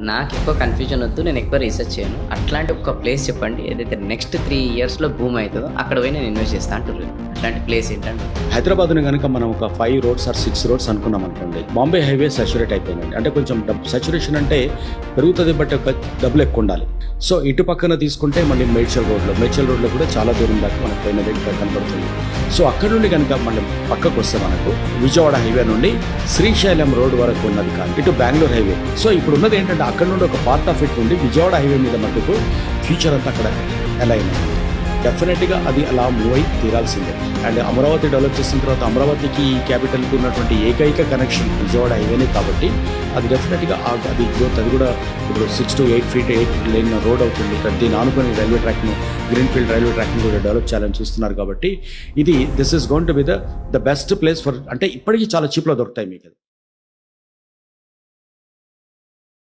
నాకు ఎక్కువ కన్ఫ్యూజన్ వద్దు. నేను ఎక్కువ రీసెర్చ్ చేయను. అట్లాంటి ఒక ప్లేస్ చెప్పండి. ఏదైతే నెక్స్ట్ 3 ఇయర్స్‌లో బూమ్ అయితదో అక్కడ పోయి నేను ఇన్వెస్ట్ చేస్తా అంటుర్రు. అట్లాంటి ప్లేస్ ఏంటండి? హైదరాబాద్‌ని గనుక మనం ఒక 5 రోడ్స్ ఆర్ 6 రోడ్స్ అనుకున్నాం అనుకోండి. బాంబే హైవే సాచురేట్ అయిపోయిందండి. అంటే కొంచెం సాచురేషన్ అంటే పెరుగుతుంది, బట్ డబ్బులు ఎక్కువ ఉండాలి. సో ఇటు పక్కన తీసుకుంటే మళ్ళీ మేడ్చల్ రోడ్లో కూడా చాలా దూరం దాకా మనకు పోయినది కనబడుతుంది. సో అక్కడ నుండి కనుక మనం పక్కకు వస్తే మనకు విజయవాడ హైవే నుండి శ్రీశైలం రోడ్ వరకు ఉన్నది కాదు, ఇటు బెంగళూరు హైవే. సో ఇప్పుడు ఉన్నది ఏంటంటే అక్కడ నుండి ఒక పార్ట్ ఆఫ్ ఇట్ నుండి విజయవాడ హైవే మీద మటుకు ఫ్యూచర్ అంతా అక్కడ ఎలా అయినా డెఫినెట్గా అది అలా మూవ్ అయి తీరాల్సిందే. అండ్ అమరావతి డెవలప్ చేసిన తర్వాత అమరావతికి క్యాపిటల్కి ఉన్నటువంటి ఏకైక కనెక్షన్ విజయవాడ హైవేనే కాబట్టి అది డెఫినెట్గా అది గ్రోత్ అది కూడా ఇప్పుడు 6 to 8 feet 8 lane రోడ్ అవుతుంది. దీన్ని ఆనుకొని రైల్వే ట్రాక్ను గ్రీన్ఫీల్డ్ రైల్వే ట్రాక్ను కూడా డెవలప్ చేయాలని చూస్తున్నారు కాబట్టి this is going to be the best place for, అంటే ఇప్పటికీ చాలా చీప్లో దొరుకుతాయి మీకు.